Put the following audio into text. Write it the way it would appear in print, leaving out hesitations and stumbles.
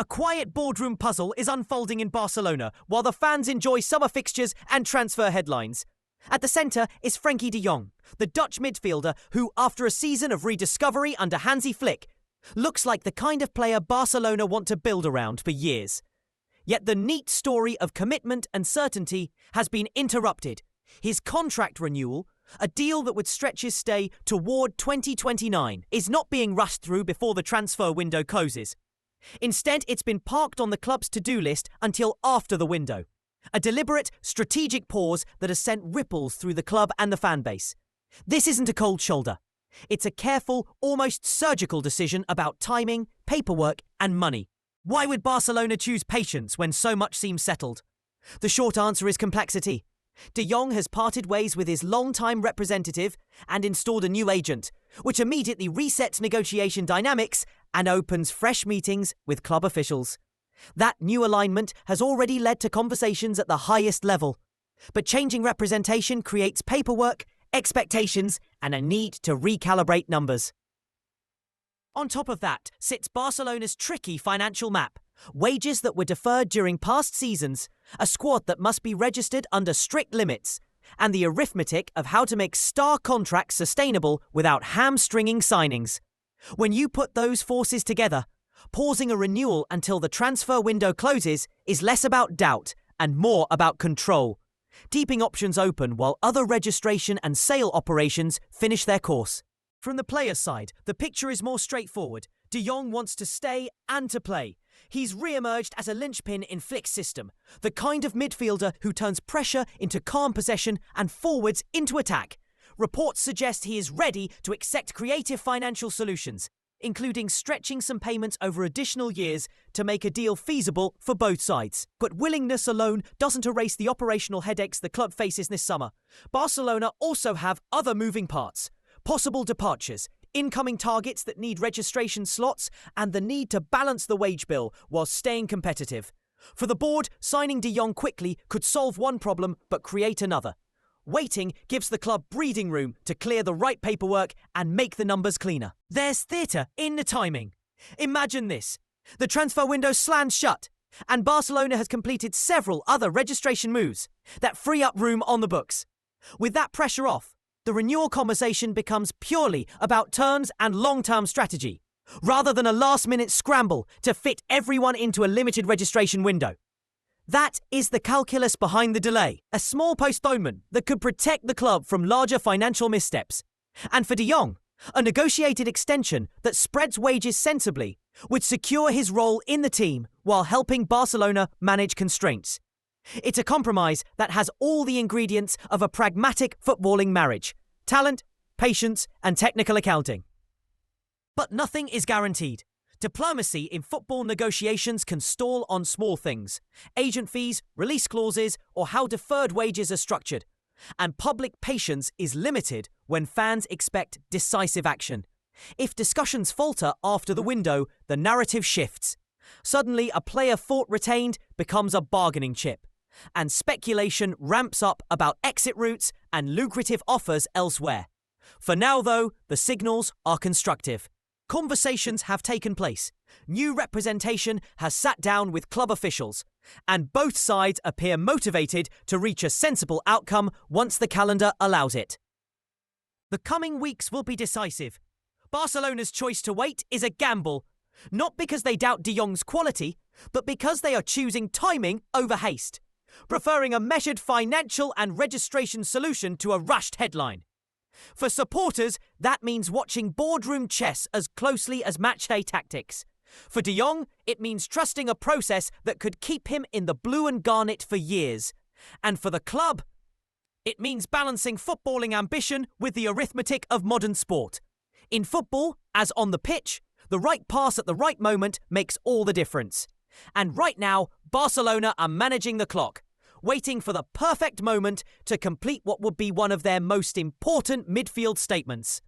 A quiet boardroom puzzle is unfolding in Barcelona while the fans enjoy summer fixtures and transfer headlines. At the centre is Frenkie De Jong, the Dutch midfielder who, after a season of rediscovery under Hansi Flick, looks like the kind of player Barcelona want to build around for years. Yet the neat story of commitment and certainty has been interrupted. His contract renewal, a deal that would stretch his stay toward 2029, is not being rushed through before the transfer window closes. Instead, it's been parked on the club's to-do list until after the window. A deliberate, strategic pause that has sent ripples through the club and the fan base. This isn't a cold shoulder. It's a careful, almost surgical decision about timing, paperwork, and money. Why would Barcelona choose patience when so much seems settled? The short answer is complexity. De Jong has parted ways with his long-time representative and installed a new agent, which immediately resets negotiation dynamics and opens fresh meetings with club officials. That new alignment has already led to conversations at the highest level. But changing representation creates paperwork, expectations, and a need to recalibrate numbers. On top of that sits Barcelona's tricky financial map. Wages that were deferred during past seasons, a squad that must be registered under strict limits, and the arithmetic of how to make star contracts sustainable without hamstringing signings. When you put those forces together, pausing a renewal until the transfer window closes is less about doubt and more about control, keeping options open while other registration and sale operations finish their course. From the player's side, the picture is more straightforward. De Jong wants to stay and to play. He's re-emerged as a linchpin in Flick's system, the kind of midfielder who turns pressure into calm possession and forwards into attack. Reports suggest he is ready to accept creative financial solutions, including stretching some payments over additional years to make a deal feasible for both sides. But willingness alone doesn't erase the operational headaches the club faces this summer. Barcelona also have other moving parts, possible departures, incoming targets that need registration slots, and the need to balance the wage bill while staying competitive. For the board, signing De Jong quickly could solve one problem but create another. Waiting gives the club breathing room to clear the right paperwork and make the numbers cleaner. There's theatre in the timing. Imagine this. The transfer window slams shut, and Barcelona has completed several other registration moves that free up room on the books. With that pressure off, the renewal conversation becomes purely about terms and long-term strategy, rather than a last-minute scramble to fit everyone into a limited registration window. That is the calculus behind the delay, a small postponement that could protect the club from larger financial missteps. And for De Jong, a negotiated extension that spreads wages sensibly would secure his role in the team while helping Barcelona manage constraints. It's a compromise that has all the ingredients of a pragmatic footballing marriage: talent, patience, and technical accounting. But nothing is guaranteed. Diplomacy in football negotiations can stall on small things: agent fees, release clauses, or how deferred wages are structured. And public patience is limited when fans expect decisive action. If discussions falter after the window, the narrative shifts. Suddenly, a player thought retained becomes a bargaining chip, and speculation ramps up about exit routes and lucrative offers elsewhere. For now, though, the signals are constructive. Conversations have taken place. New representation has sat down with club officials, and both sides appear motivated to reach a sensible outcome once the calendar allows it. The coming weeks will be decisive. Barcelona's choice to wait is a gamble, not because they doubt De Jong's quality, but because they are choosing timing over haste, preferring a measured financial and registration solution to a rushed headline. For supporters, that means watching boardroom chess as closely as matchday tactics. For De Jong, it means trusting a process that could keep him in the blue and garnet for years. And for the club, it means balancing footballing ambition with the arithmetic of modern sport. In football, as on the pitch, the right pass at the right moment makes all the difference. And right now, Barcelona are managing the clock, waiting for the perfect moment to complete what would be one of their most important midfield statements.